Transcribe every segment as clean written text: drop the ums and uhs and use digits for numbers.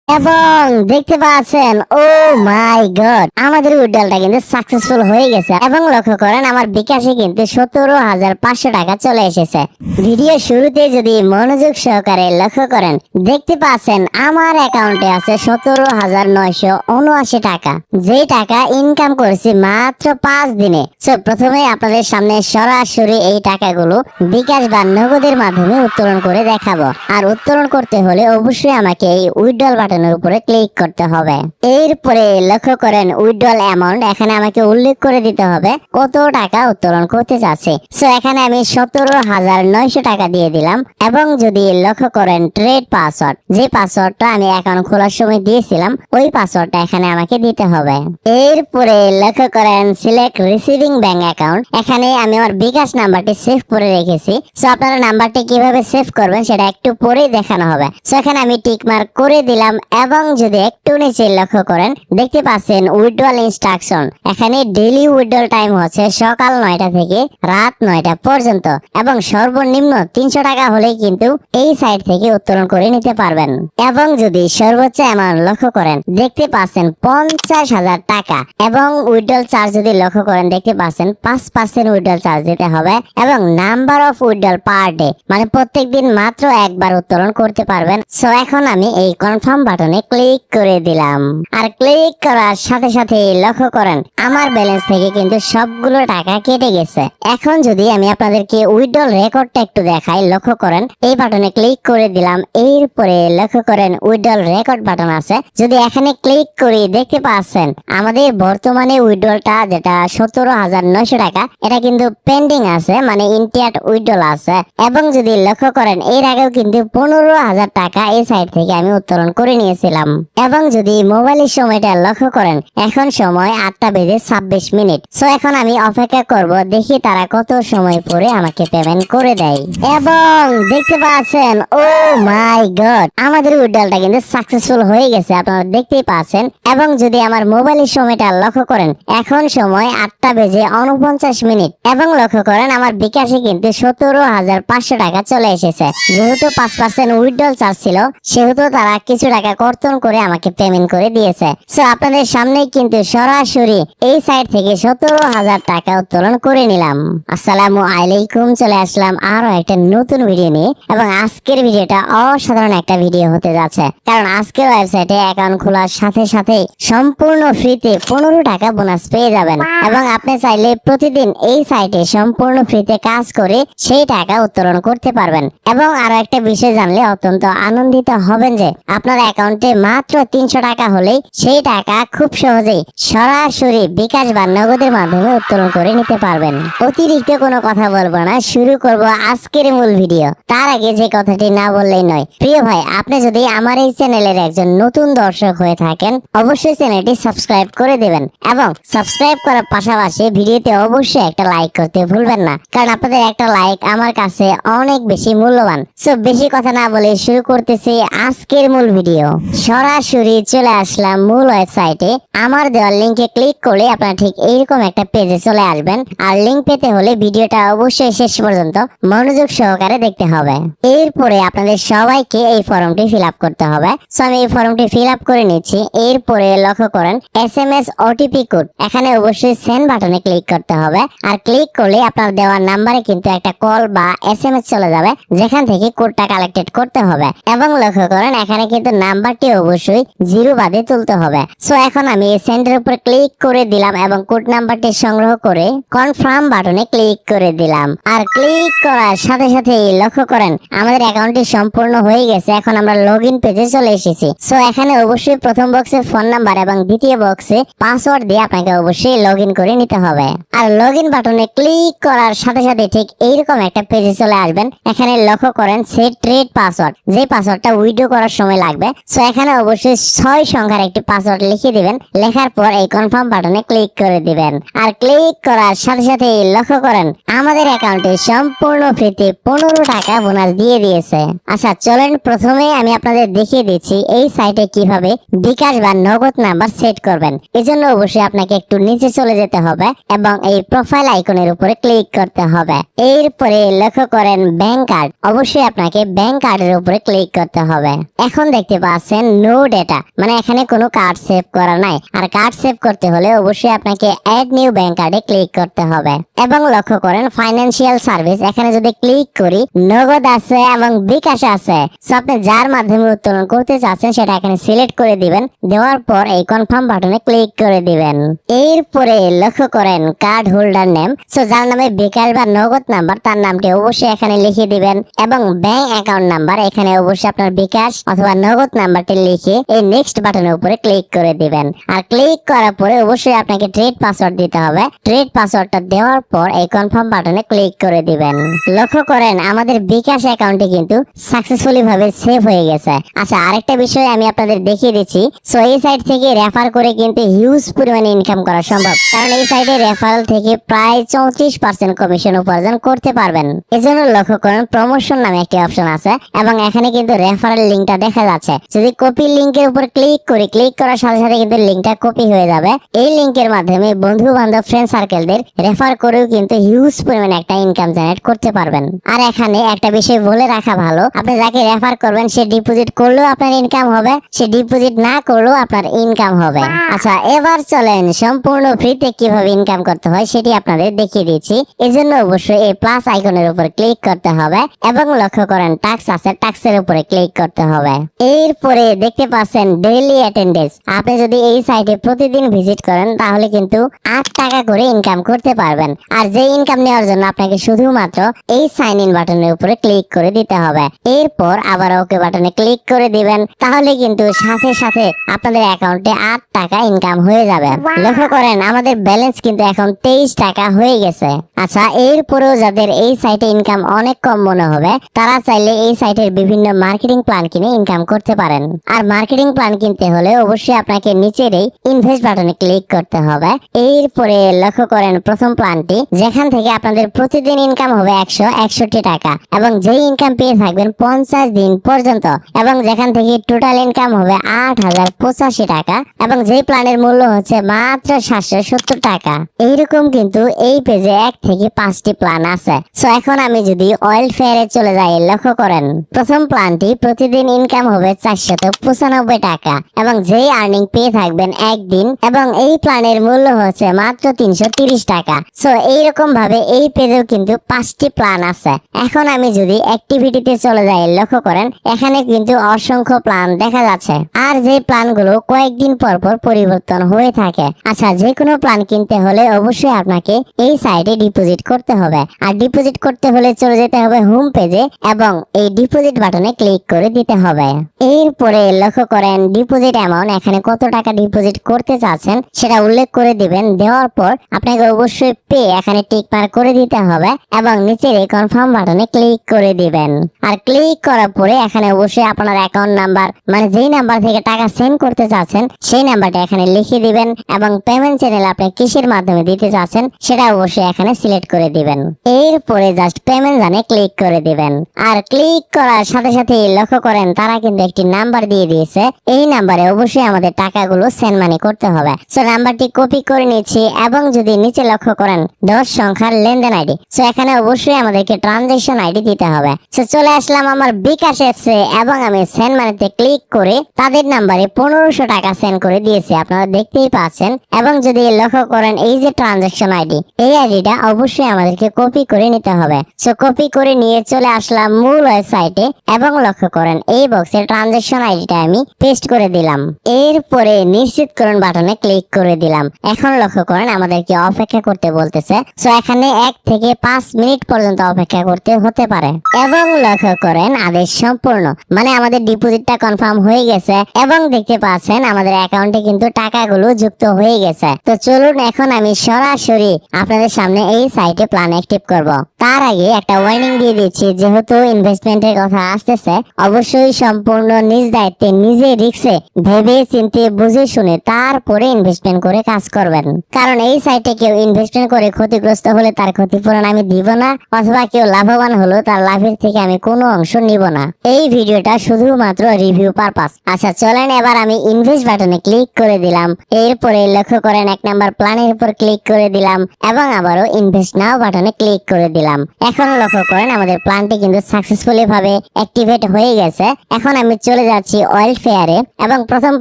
এবং দেখতে পাচ্ছেন, ও মাই গড, আমাদের উইথড্রলটা কিন্তু সাকসেসফুল হয়ে গেছে। এবং লক্ষ্য করেন আমার বিকাশে কিন্তু 17,500 টাকা চলে এসেছে। ভিডিও শুরুতে যদি মনোযোগ সহকারে লক্ষ্য করেন, দেখতে পাচ্ছেন আমার অ্যাকাউন্টে আছে 17,979 টাকা, যে টাকা ইনকাম করেছি মাত্র 5 দিনে। প্রথমে আপনাদের সামনে সরাসরি এই টাকাগুলো বিকাশ বা নগদের মাধ্যমে উত্তোলন করে দেখাবো। আর উত্তোলন করতে হলে অবশ্যই আমাকে এই উইথড্রল বাটনের উপরে ক্লিক করতে হবে। এরপরে লক্ষ্য করেন উইথড্রল অ্যামাউন্ট, এখানে আমাকে উল্লেখ করে দিতে হবে কত টাকা উত্তোলন করতে চাচ্ছি। এখানে আমি 17,900 টাকা দিয়ে দিলাম। এবং যদি লক্ষ্য করেন ট্রেড পাসওয়ার্ড, যে পাসওয়ার্ডটা আমি অ্যাকাউন্ট খোলার সময় দিয়েছিলাম, ওই পাসওয়ার্ডটা এখানে আমাকে দিতে হবে। এরপরে লক্ষ্য করেন সিলেক্ট রিসিভিং ব্যাংক অ্যাকাউন্ট, এখানে আমি আমার বিকাশ নাম্বারটি সেভ করে রেখেছি। আপনারা নাম্বারটি কিভাবে সেভ করবেন সেটা একটু পরেই দেখানো হবে। এখানে আমি টিক মার্ক করে দিলাম। এবং যদি একটু নিচে লক্ষ্য করেন, দেখতে পাচ্ছেন উইথড্রল ইনস্ট্রাকশন, এখানে ডেইলি উইথড্রল টাইম হচ্ছে সকাল 9টা থেকে রাত 9টা পর্যন্ত। এবং সর্বনিম্ন 300 টাকা হলেই কিন্তু এই সাইট থেকে উত্তোলন করে নিতে পারবেন। এবং যদি সর্বোচ্চ অ্যামাউন্ট লক্ষ্য করেন, দেখতে পাচ্ছেন 50,000 টাকা। এবং উইথড্রল চার্জ যদি লক্ষ্য করেন, দেখতে পাচ্ছেন 5% উইথড্রল চার্জ দিতে হবে। এবং number of withdrawal per day, মানে প্রত্যেক দিন মাত্র একবার উত্তোলন করতে পারবেন। এখন আমি এই কনফার্ম বাটনে ক্লিক করে দিলাম। আর ক্লিক করার সাথে সাথে লক্ষ্য করেন আমার ব্যালেন্স থেকে কিন্তু সবগুলো টাকা কেটে গেছে। এখন যদি আমি আপনাদেরকে উইথড্রল রেকর্ডটা একটু দেখাই, লক্ষ্য করেন এই বাটনে ক্লিক করে দিলাম। এরপরে লক্ষ্য করেন উইথড্রল রেকর্ড বাটন আছে, যদি এখানে ক্লিক করি দেখতে পাচ্ছেন আমাদের বর্তমানে উইথড্রলটা যেটা 17,900 টাকা, এটা কিন্তু পেন্ডিং আছে, মানে ইনটিয়াট উইথড্রল আছে। এবং যদি লক্ষ্য করেন এর আগেও কিন্তু 15,000 টাকা এই সাইট থেকে আমি উত্তোলন করে নিয়েছিলাম। এবং যদি মোবাইলের সময়টা লক্ষ্য করেন, এখন সময় 8:26। এখন আমি অপেক্ষা করব, দেখি তারা কত সময় পরে আমাকে পেমেন্ট করে দেয়। এবং দেখতে পাচ্ছেন, ও মাই গড, আমাদের উইথড্রলটা কিন্তু সাকসেসফুল হয়ে গেছে, আপনারা দেখতেই পাচ্ছেন। এবং যদি আমার মোবাইলের সময়টা লক্ষ্য করেন, এখন সময় 8:49। এবং লক্ষ্য করেন আমার বিকাশে কিন্তু 17,500 টাকা চলে এসেছে। যেহেতু 5% উইথড্রল চার্জ ছিল, সেহেতু তারা কিছু টাকা কর্তন করে আমাকে পেমেন্ট করে দিয়েছে। আপনাদের সামনে কিন্তু সরাসরি এই সাইট থেকে 17,000 টাকা উত্তোলন করে নিলাম। আসসালামু আলাইকুম, চলে আসলাম আরো একটা নতুন ভিডিও নিয়ে। এবং আজকের ভিডিওটা অসাধারণ একটা ভিডিও হতে যাচ্ছে, কারণ আজকের ওয়েবসাইটে অ্যাকাউন্ট খোলার সাথে সাথে সম্পূর্ণ ফ্রিতে 15 টাকা বোনাস পেয়ে যাবেন। এবং আপনি চাইলে প্রতিদিন এই সাইটে সম্পূর্ণ ফ্রিতে কাজ করে সেই টাকা উত্তোলন করতে পারবেন। এবং আরো একটা বিষয় জানলে অত্যন্ত আনন্দিত হবেন যে আপনার অ্যাকাউন্টে মাত্র 300 টাকা হলেই সেই টাকা খুব সহজেই সরাসরি বিকাশ বা নগদের মাধ্যমে উত্তোলন করে নিতে পারবেন। অতিরিক্ত কোনো কথা বলবো না, শুরু করব আজকের মূল ভিডিও। তার আগে যে কথাটি না বললেই নয়, প্রিয় ভাই, আপনি যদি আমার এই চ্যানেলের একজন নতুন দর্শক হয়ে থাকেন, অবশ্যই চ্যানেলটি সাবস্ক্রাইব করে দেবেন। এবং সাবস্ক্রাইব করার পাশাপাশি ভিডিওতে অবশ্যই একটা লাইক করতে ভুলবেন না, কারণ আপনাদের একটা লাইক আমার কাছে অনেক বেশি মূল্যবান। বেশি কথা না বলে শুরু করতেছি আজকের মূল ভিডিও। সরাসরি চলে আসলাম মূল ওয়েবসাইটে। আমার দেওয়ার লিংকে ক্লিক করে আপনারা ঠিক এইরকম একটা পেজে চলে আসবেন। আর লিংক পেতে হলে ভিডিওটা অবশ্যই শেষ পর্যন্ত মনোযোগ সহকারে দেখতে হবে। এরপরে আপনাদের সবাইকে এই ফর্মটি ফিল আপ করতে হবে। আমি এই ফর্মটি ফিল আপ করে নিচ্ছি। এরপরে লক্ষ্য করেন SMS OTP কোড, এখানে অবশ্যই সেন্ড বাটনে ক্লিক করতে হবে। আর ক্লিক করলে আপনার দেওয়ার নাম্বারে কিন্তু একটা কল বা SMS চলে যাবে, যেখান থেকে কোডটা কালেক্টেড করতে হবে। এবং লক্ষ্য করেন এখানে কিন্তু নাম্বারটি অবশ্যই 0 বাদে তুলতে হবে। এখন আমি এই সেন্ডের উপর ক্লিক করে দিলাম এবং কোড নাম্বারটি সংগ্রহ করে কনফার্ম বাটনে ক্লিক করে দিলাম। আর ক্লিক করার সাথে সাথে লক্ষ্য করেন আমাদের অ্যাকাউন্টটি সম্পূর্ণ হয়ে গেছে। এখন আমরা লগইন পেজে চলে এসেছি। এখানে অবশ্যই প্রথম বক্সে ফোন নাম্বার এবং দ্বিতীয় বক্সে পাসওয়ার্ড দিয়ে আপনাকে অবশ্যই লগইন করে নিতে হবে। আর লগইন বাটনে ক্লিক করার সাথে সাথে ঠিক এইরকম একটা পেজে চলে আসবেন। এখানে লক্ষ্য করেন সেট ট্রেড পাসওয়ার্ড, যে পাসওয়ার্ডটা উইথড্র করার সময় লাগবে। এখানে অবশ্যই 6 সংখ্যার একটি পাসওয়ার্ড লিখে দিবেন। লেখার পর এই কনফার্ম বাটনে ক্লিক করে দিবেন। আর ক্লিক করার সাথে সাথে লক্ষ্য করেন আমাদের অ্যাকাউন্টে সম্পূর্ণ ফ্রিতে 15 টাকা বোনাস দিয়ে দিয়েছে। আচ্ছা চলেন প্রথমে আমি আপনাদের দেখিয়ে দিচ্ছি এই সাইটে কিভাবে বিকাশ বা নগদ নাম্বার সেট করবেন। এজন্য অবশ্যই আপনাকে একটু নিচে চলে যেতে হবে এবং এই প্রোফাইল আইকনের উপরে ক্লিক করতে হবে। এরপরে লক্ষ্য করেন ব্যাংক কার্ড, অবশ্যই আপনাকে ব্যাংক কার্ডের উপরে ক্লিক করতে হবে। এখন দেখতে পাচ্ছেন নো ডেটা, মানে এখানে কোনো কার্ড সেভ করা নাই। আর কার্ড সেভ করতে হলে অবশ্যই আপনাকে অ্যাড নিউ ব্যাংক কার্ডে ক্লিক করতে হবে। এবং লক্ষ্য করেন ফাইন্যান্সিয়াল সার্ভিস, এখানে যদি ক্লিক করি নগদ আছে এবং বিকাশ আছে। সো আপনি যার মাধ্যমে উত্তোলন করতে চাচ্ছেন সেটা এখানে সিলেক্ট করে দিবেন। দেওয়ার পর এই কনফার্ম বাটনে ক্লিক করে দিবেন। এরপরে লক্ষ্য করেন কার্ড হোল্ডার নেম, সো যার নামে বিকাশ বা নগদ নাম্বার তার নামটি অবশ্যই এখানে লিখে দিবেন। এবং ব্যাংক অ্যাকাউন্ট নাম্বার এখানে অবশ্যই আপনার বিকাশ অথবা নগদ নাম্বারটি লিখে এই নেক্সট বাটনের উপরে ক্লিক করে দিবেন। আর ক্লিক করার পরে অবশ্যই আপনাকে ট্রেড পাসওয়ার্ড দিতে হবে। ট্রেড পাসওয়ার্ডটা দেওয়ার পর এই কনফার্ম বাটনে ক্লিক করে দিবেন। লক্ষ্য করেন আমাদের বিকাশ অ্যাকাউন্টে কিন্তু সাকসেসফুলি ভাবে সেভ হয়ে গেছে। আচ্ছা, আরেকটা বিষয় আমি আপনাদের দেখিয়ে দিচ্ছি। সো এই সাইট থেকে রেফার করে কিন্তু হিউজ পরিমাণে ইনকাম করা সম্ভব, কারণ এই সাইটে রেফারেল থেকে প্রায় 34% কমিশন উপার্জন করতে পারবেন। এজন্য লক্ষ্য করেন প্রমোশন নামে একটি অপশন আছে এবং এখানে কিন্তু রেফারেল লিংকটা দেখা যাচ্ছে। যদি কপি লিংকের উপর ক্লিক করি, ক্লিক করার সাথে সাথে কিন্তু লিংকটা কপি হয়ে যাবে। এই লিংকের মাধ্যমে বন্ধু বান্ধব ফ্রেন্ড সার্কেলদের রেফার করেও কিন্তু হিউজ পরিমাণে একটা ইনকাম জেনারেট করতে পারবেন। আর এখানে একটা বিষয় বলে রাখা ভালো, আপনি যাকে রেফার করবেন সে ডিপোজিট করলেও আপনার ইনকাম হবে, সে ডিপোজিট না করলেও আপনার ইনকাম হবে। আচ্ছা, এবার চলেন সম্পূর্ণ ফ্রিতে কিভাবে ইনকাম করতে হয় সেটি আপনাদের দেখিয়ে দিচ্ছি। এজন্য অবশ্যই এই প্লাস আইকনের উপর ক্লিক করতে হবে এবং লক্ষ্য করেন টাস্ক আছে, টাস্কের উপরে ক্লিক করতে হবে। এরপরে দেখতে পাচ্ছেন ডেইলি অ্যাটেন্ডেন্স। আপনি যদি এই সাইটে প্রতিদিন ভিজিট করেন তাহলে কিন্তু 8 টাকা করে ইনকাম করতে পারবেন। আর যে ইনকাম নেওয়ার জন্য আপনাকে শুধুমাত্র এই সাইন ইন বাটনের উপরে ক্লিক করে দিতে হবে। এরপর আবার ওকে বাটনে ক্লিক করে দিবেন, তাহলে কিন্তু সাথে সাথে আপনাদের অ্যাকাউন্টে 8 টাকা ইনকাম হয়ে যাবে। লক্ষ্য করেন আমাদের ব্যালেন্স কিন্তু এখন 23 টাকা হয়ে গেছে। আচ্ছা, এরপরেও যাদের এই সাইটে ইনকাম অনেক কম মনে হবে তারা চাইলে এই সাইটের বিভিন্ন মার্কেটিং প্ল্যান কিনে ইনকাম করতে পারেন। আর মার্কেটিং প্ল্যান কিনতে হলে অবশ্যই আপনাকে নিচের এই ইনভেস্ট বাটনে ক্লিক করতে হবে। এরপরে লক্ষ্য করেন প্রথম প্ল্যানটি, যেখান থেকে আপনাদের প্রতিদিন ইনকাম হবে 161 টাকা এবং যেই ইনকাম পেয়ে থাকবেন 50 দিন পর্যন্ত, এবং যেখান থেকে টোটাল ইনকাম হবে 8085 টাকা এবং যেই প্ল্যানের মূল্য হচ্ছে মাত্র 770 টাকা। এইরকম কিন্তু এই পেজে 1 থেকে 5টি প্ল্যান আছে। সো এখন আমি যদি অয়েল ফেয়ারে চলে যাই, লক্ষ্য করেন প্রথম প্ল্যানটি প্রতিদিন ইনকাম হবে 495 টাকা এবং যেই আর্নিং পেয়ে থাকবেন একদিন, এবং এই প্ল্যানের মূল্য হচ্ছে মাত্র 330 টাকা। সো এইরকম ভাবে এই পেজেও কিন্তু 5টি প্ল্যান আছে। এখন আমি যদি অ্যাক্টিভিটিতে চলে যাই, লক্ষ্য করেন এখানে কিন্তু অসংখ্য প্ল্যান দেখা যাচ্ছে। আর যে প্ল্যানগুলো কয়েকদিন পর পর পরিবর্তন হয়ে থাকে। আচ্ছা, যে কোনো প্ল্যান কিনতে হলে অবশ্যই আপনাকে এই সাইটে ডিপোজিট করতে হবে। আর ডিপোজিট করতে হলে চলে যেতে হবে হোম পেজে এবং এই ডিপোজিট বাটনে ক্লিক করে দিতে হবে। এরপরে লক্ষ্য করেন ডিপোজিট অ্যামাউন্ট, এখানে কত টাকা ডিপোজিট করতে চাচ্ছেন সেটা উল্লেখ করে দিবেন। দেওয়ার পর আপনাকে অবশ্যই পে এখানে টিক মার্ক করে দিতে হবে এবং নিচের এই কনফার্ম বাটনে ক্লিক করে দিবেন। আর ক্লিক করার পরে এখানে অবশ্যই আপনার অ্যাকাউন্ট নাম্বার, মানে যেই নাম্বার থেকে টাকা সেন্ড করতে চাচ্ছেন সেই নাম্বারটা এখানে লিখে দিবেন এবং পেমেন্ট চ্যানেল আপনি কিসের মাধ্যমে দিতে চাচ্ছেন সেটা অবশ্যই এখানে সিলেক্ট করে দিবেন। এরপরে জাস্ট পেমেন্ট জানে ক্লিক করে দিবেন। আর ক্লিক করার সাথে সাথে লক্ষ্য করেন তারা কিন্তু একটি নাম্বার দিয়ে দিয়েছে। এই নাম্বারে অবশ্যই আমাদের টাকাগুলো সেন্ড মানি করতে হবে। সো নাম্বারটি কপি করে নিচ্ছি এবং যদি নিচে লক্ষ্য করেন 10 সংখ্যার লেনদেন আইডি, সো এখানে অবশ্যই আমাদেরকে ট্রানজাকশন আইডি দিতে হবে। সো চলে আসলাম আমার বিকাশ অ্যাপসে এবং আমি সেন্ড মানিতে ক্লিক করে তাদের নাম্বারে 1500 টাকা সেন্ড করে দিয়েছি, আপনারা দেখতেই পাচ্ছেন। এবং যদি লক্ষ্য করেন এই যে ট্রানজাকশন আইডি, এই আইডিটা অবশ্যই আমাদেরকে কপি করে নিতে হবে। সো কপি করে নিয়ে চলে আসলাম মূল ওয়েবসাইটে এবং লক্ষ্য করেন এই বক্সে ট্রানজাকশন আইডিটা আমি পেস্ট করে দিলাম। এরপরে নিশ্চিতকরণ বাটনে ক্লিক করে দিলাম। এখন লক্ষ্য করেন আমাদেরকে অপেক্ষা করতে বলতেছে। সো এখানে 1 থেকে 5 মিনিট পর্যন্ত অপেক্ষা করতে হতে পারে। এবং লক্ষ্য করেন আদেশ সম্পূর্ণ, মানে আমাদের ডিপোজিটটা কনফার্ম হয়ে গেছে এবং দেখতে পাচ্ছেন আমাদের অ্যাকাউন্টে কিন্তু টাকাগুলো যুক্ত হয়ে গেছে। তো চলুন এখন আমি সরাসরি আপনাদের সামনে এই সাইটে প্ল্যান অ্যাক্টিভ করব। তার আগে একটা ওয়ার্নিং দিয়ে দিচ্ছি, যেহেতু ইনভেস্টমেন্টের কথা আসতেছে অবশ্যই সম্পূর্ণ নিজ দায়িত্বে নিজে রিস্কে ভেবে চিন্তে বুঝে শুনে তারপরে ইনভেস্টমেন্ট করে কাজ করবেন। কারণ এই সাইটে কেউ ইনভেস্টমেন্ট করে ক্ষতিগ্রস্ত হলে তার ক্ষতিপূরণ আমি দিব না, অথবা কেউ লাভবান হলো তার লাভের থেকে আমি কোনো অংশ নিব না। এই ভিডিওটা শুধুমাত্র রিভিউ পারপাস। আচ্ছা চলেন এবার আমি ইনভেস্ট বাটনে ক্লিক করে দিলাম। এরপরে লক্ষ্য করেন 1 নাম্বার প্ল্যানের উপর ক্লিক করে দিলাম এবং আবারও ইনভেস্ট নাও বাটনে ক্লিক করে দিলাম। এখন লক্ষ্য করেন আমাদের প্ল্যানটি কিন্তু সাকসেসফুলি ভাবে অ্যাক্টিভেট হয়ে গেছে। এখন আমি চলে চলে যাচ্ছি ওয়েলফেয়ারে এবং প্রথম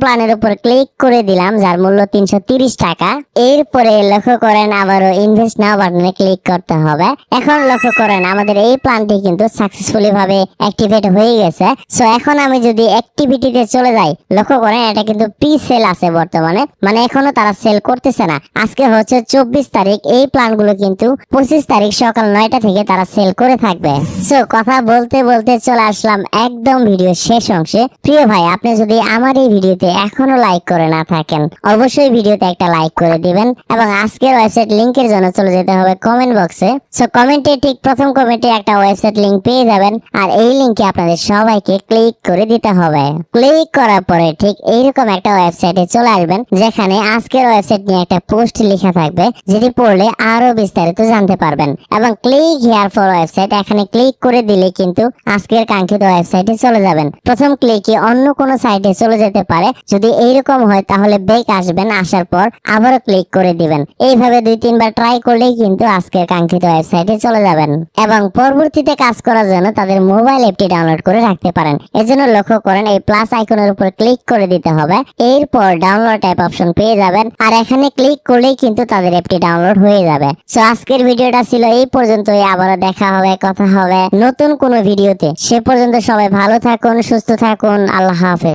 প্ল্যানের উপর ক্লিক করে দিলাম, যার মূল্য 330 টাকা। এরপরে লক্ষ্য করেন আবারও ইনভেস্ট নাও বাটনে ক্লিক করতে হবে। এখন লক্ষ্য করেন আমাদের এই প্ল্যানটি কিন্তু সাকসেসফুলি ভাবে অ্যাক্টিভেট হয়ে গেছে। সো এখন আমি যদি অ্যাক্টিভিটিতে চলে যাই, লক্ষ্য করেন এটা কিন্তু প্রি সেল আছে বর্তমানে, মানে এখনো তারা সেল করতেছে না। আজকে হচ্ছে 24 তারিখ, এই প্ল্যানগুলো কিন্তু 25 তারিখ সকাল 9টা থেকে তারা সেল করে থাকবে। সো কথা বলতে বলতে চলে আসলাম একদম ভিডিও শেষ অংশে। প্রিয় ভাই, আপনি যদি আমার এই ভিডিওতে এখনো লাইক করে না থাকেন, অবশ্যই ভিডিওতে একটা লাইক করে দিবেন এবং আজকের ওয়েবসাইট লিংকের জন্য চলে যেতে হবে কমেন্ট বক্সে। সো কমেন্টে ঠিক প্রথম কমেন্টে একটা ওয়েবসাইট লিংক পেয়ে যাবেন আর এই লিংকে আপনাদের সবাইকে ক্লিক করে দিতে হবে। ক্লিক করার পরে ঠিক এইরকম একটা ওয়েবসাইটে চলে আসবেন, যেখানে আজকের ওয়েবসাইট নিয়ে একটা পোস্ট লেখা থাকবে, যেটি পড়লে আরো বিস্তারিত জানতে পারবেন। এবং ক্লিক হিয়ার ফর ওয়েবসাইট, এখানে ক্লিক করে দিলে কিন্তু আজকের কাঙ্ক্ষিত ওয়েবসাইটে চলে যাবেন। প্রথম ক্লিকে অন্য কোনো সাইটে চলে যেতে পারে, যদি এইরকম হয় তাহলে ব্যাক আসবেন, আসার পর আবারও ক্লিক করে দিবেন। এইভাবে 2-3 বার ট্রাই করলেই কিন্তু আজকের কাঙ্ক্ষিত ওয়েবসাইটে চলে যাবেন এবং পরবর্তীতে কাজ করার জন্য তাদের মোবাইল অ্যাপটি ডাউনলোড করে রাখতে পারেন। এজন্য লক্ষ্য করেন এই প্লাস আইকনের উপর ক্লিক করে দিতে হবে, এরপর ডাউনলোড অ্যাপ অপশন পেয়ে যাবেন আর এখানে ক্লিক করলেই কিন্তু তাদের অ্যাপটি ডাউনলোড হয়ে যাবে। সো আজকের ভিডিওটা ছিল এই পর্যন্তই, আবারও দেখা হবে, কথা হবে নতুন কোনো ভিডিওতে। সে পর্যন্ত সবাই ভালো থাকুন, সুস্থ থাকুন, আল্লাহ হাফেজ।